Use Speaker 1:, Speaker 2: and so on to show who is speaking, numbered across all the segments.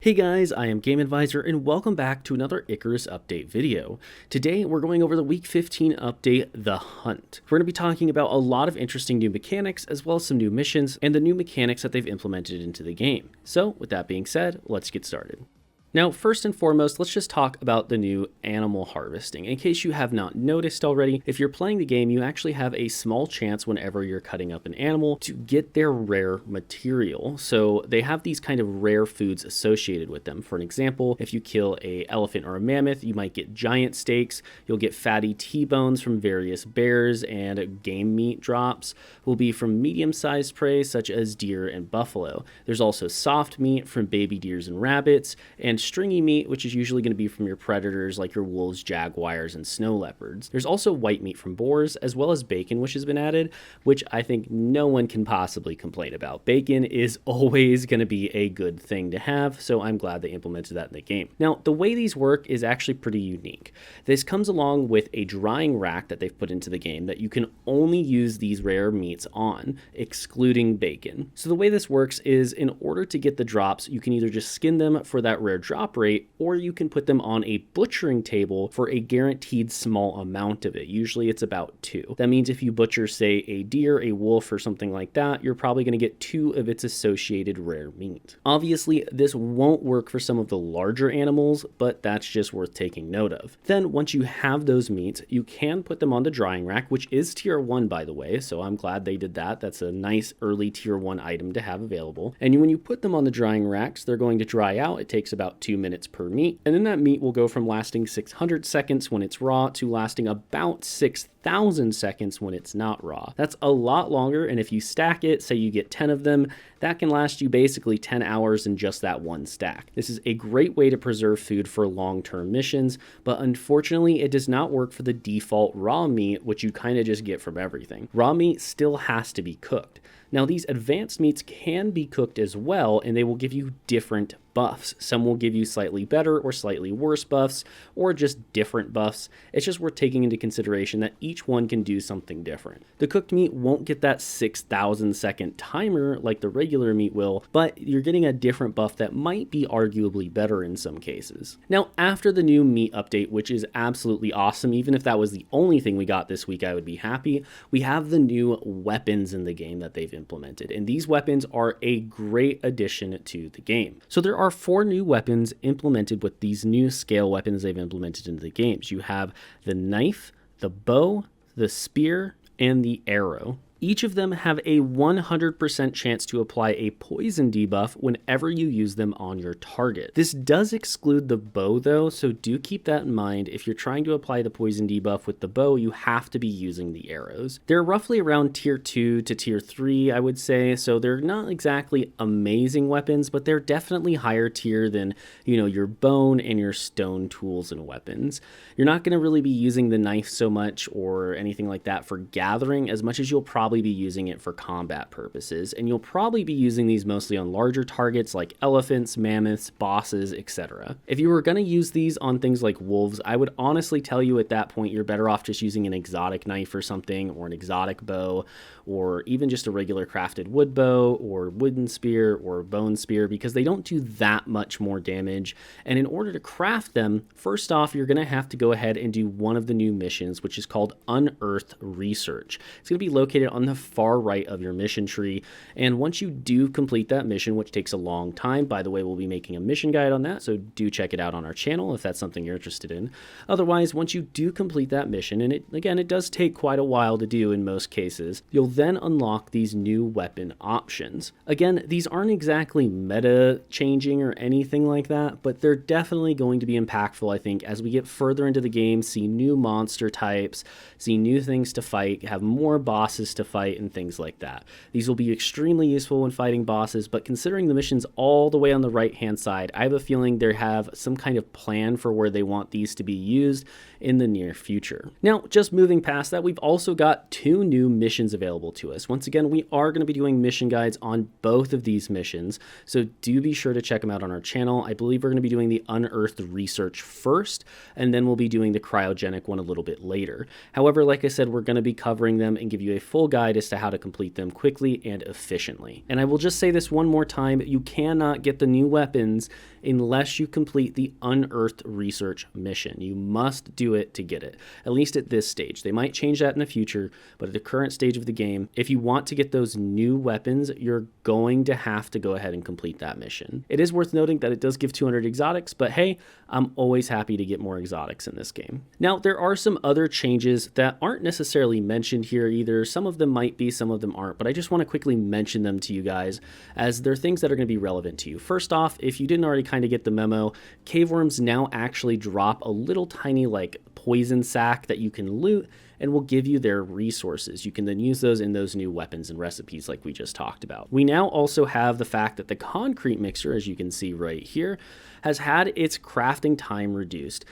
Speaker 1: Hey guys, I am Game Advisor and welcome back to another Icarus update video. Today we're going over the week 15 update, The Hunt. We're going to be talking about a lot of interesting new mechanics as well as some new missions and the new mechanics that they've implemented into the game. So with that being said, let's get started. Now, first and foremost, let's just talk about the new animal harvesting. In case you have not noticed already, if you're playing the game, you actually have a small chance whenever you're cutting up an animal to get their rare material. So they have these kind of rare foods associated with them. For an example, if you kill an elephant or a mammoth, you might get giant steaks, you'll get fatty T-bones from various bears, and game meat drops will be from medium-sized prey such as deer and buffalo. There's also soft meat from baby deers and rabbits, and stringy meat, which is usually going to be from your predators like your wolves, jaguars, and snow leopards. There's also white meat from boars, as well as bacon, which has been added, which I think no one can possibly complain about. Bacon is always going to be a good thing to have, so I'm glad they implemented that in the game. Now, the way these work is actually pretty unique. This comes along with a drying rack that they've put into the game that you can only use these rare meats on, excluding bacon. So the way this works is, in order to get the drops, you can either just skin them for that rare drop rate, or you can put them on a butchering table for a guaranteed small amount of it. Usually it's about 2. That means if you butcher, say, a deer, a wolf, or something like that, you're probably going to get 2 of its associated rare meat. Obviously, this won't work for some of the larger animals, but that's just worth taking note of. Then, once you have those meats, you can put them on the drying rack, which is tier 1, by the way, so I'm glad they did that. That's a nice early tier 1 item to have available. And when you put them on the drying racks, they're going to dry out. It takes about 2 minutes per meat, and then that meat will go from lasting 600 seconds when it's raw to lasting about 6,000 seconds when it's not raw. That's a lot longer, and if you stack it, say you get 10 of them, that can last you basically 10 hours in just that one stack. This is a great way to preserve food for long-term missions, but unfortunately it does not work for the default raw meat, which you kind of just get from everything. Raw meat still has to be cooked. Now, these advanced meats can be cooked as well, and they will give you different buffs. Some will give you slightly better or slightly worse buffs, or just different buffs. It's just worth taking into consideration that each one can do something different. The cooked meat won't get that 6,000 second timer like the regular meat will, but you're getting a different buff that might be arguably better in some cases. Now, after the new meat update, which is absolutely awesome, even if that was the only thing we got this week, I would be happy, we have the new weapons in the game that they've implemented, and these weapons are a great addition to the game. So there are 4 new weapons implemented with these new scale weapons they've implemented into the games. You have the knife, the bow, the spear, and the arrow. Each of them have a 100% chance to apply a poison debuff whenever you use them on your target. This does exclude the bow though, so do keep that in mind. If you're trying to apply the poison debuff with the bow, you have to be using the arrows. They're roughly around tier 2 to tier 3, I would say, so they're not exactly amazing weapons, but they're definitely higher tier than, your bone and your stone tools and weapons. You're not going to really be using the knife so much or anything like that for gathering as much as you'll probably be using it for combat purposes, and you'll probably be using these mostly on larger targets like elephants, mammoths, bosses, etc. If you were going to use these on things like wolves, I would honestly tell you at that point you're better off just using an exotic knife or something, or an exotic bow, or even just a regular crafted wood bow or wooden spear or bone spear, because they don't do that much more damage. And in order to craft them, first off, you're going to have to go ahead and do one of the new missions, which is called Unearthed Research. It's going to be located on the far right of your mission tree, and once you do complete that mission, which takes a long time, by the way, we'll be making a mission guide on that, so do check it out on our channel if that's something you're interested in. Otherwise, once you do complete that mission, and it does take quite a while to do in most cases, you'll then unlock these new weapon options. Again, these aren't exactly meta changing or anything like that, but they're definitely going to be impactful, I think, as we get further into the game, see new monster types, see new things to fight, have more bosses to fight, and things like that. These will be extremely useful when fighting bosses, but considering the missions all the way on the right hand side, I have a feeling they have some kind of plan for where they want these to be used in the near future. Now, just moving past that, we've also got 2 new missions available to us. Once again, we are going to be doing mission guides on both of these missions, so do be sure to check them out on our channel. I believe we're going to be doing the Unearthed Research first, and then we'll be doing the cryogenic one a little bit later. However, like I said, we're going to be covering them and give you a full guide guide as to how to complete them quickly and efficiently. And I will just say this one more time, you cannot get the new weapons unless you complete the Unearthed Research mission. You must do it to get it, at least at this stage. They might change that in the future, but at the current stage of the game, if you want to get those new weapons, you're going to have to go ahead and complete that mission. It is worth noting that it does give 200 exotics, but hey, I'm always happy to get more exotics in this game. Now, there are some other changes that aren't necessarily mentioned here either. Some of them might be, some of them aren't, but I just want to quickly mention them to you guys as they're things that are going to be relevant to you. First off, if you didn't already kind of get the memo, cave worms now actually drop a little tiny like poison sack that you can loot and will give you their resources. You can then use those in those new weapons and recipes like we just talked about. We now also have the fact that the concrete mixer, as you can see right here, has had its crafting time reduced.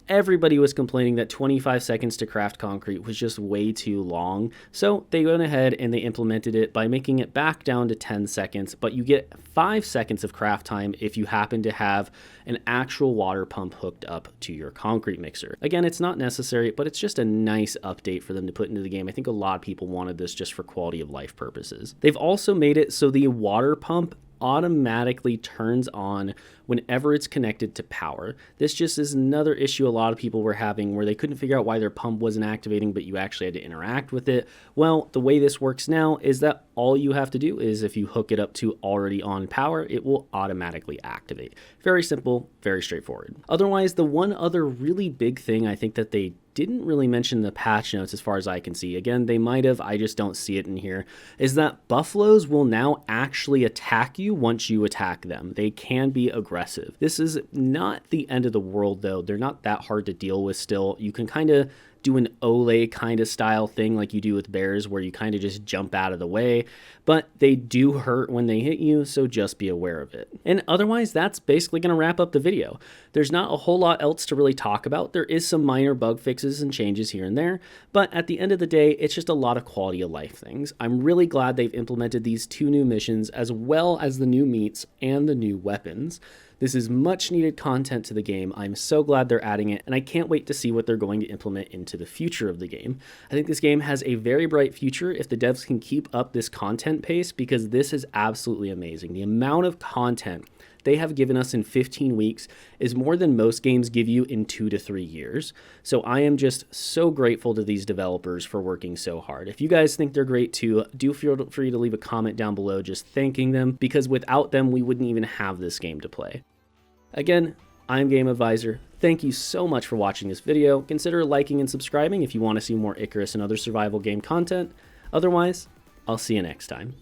Speaker 1: Everybody was complaining that 25 seconds to craft concrete was just way too long, so they went ahead and they implemented it by making it back down to 10 seconds, but you get 5 seconds of craft time if you happen to have an actual water pump hooked up to your concrete mixer. Again, it's not necessary, but it's just a nice update for them to put into the game. I think a lot of people wanted this just for quality of life purposes. They've also made it so the water pump automatically turns on whenever it's connected to power. This just is another issue a lot of people were having where they couldn't figure out why their pump wasn't activating, but you actually had to interact with it. Well, the way this works now is that all you have to do is if you hook it up to already on power, it will automatically activate. Very simple, very straightforward. Otherwise, the one other really big thing I think that they didn't really mention in the patch notes as far as I can see, again, they might have, I just don't see it in here, is that buffaloes will now actually attack you once you attack them. They can be aggressive. This is not the end of the world though. They're not that hard to deal with still. You can kind of do an Olay kind of style thing like you do with bears where you kind of just jump out of the way, but they do hurt when they hit you, so just be aware of it. And otherwise, that's basically going to wrap up the video. There's not a whole lot else to really talk about. There is some minor bug fixes and changes here and there, but at the end of the day, it's just a lot of quality of life things. I'm really glad they've implemented these 2 new missions as well as the new meats and the new weapons. This is much needed content to the game. I'm so glad they're adding it, and I can't wait to see what they're going to implement into the future of the game. I think this game has a very bright future if the devs can keep up this content pace, because this is absolutely amazing. The amount of content they have given us in 15 weeks is more than most games give you in 2 to 3 years. So I am just so grateful to these developers for working so hard. If you guys think they're great too, do feel free to leave a comment down below just thanking them, because without them, we wouldn't even have this game to play. Again, I'm Game Advisor. Thank you so much for watching this video. Consider liking and subscribing if you want to see more Icarus and other survival game content. Otherwise, I'll see you next time.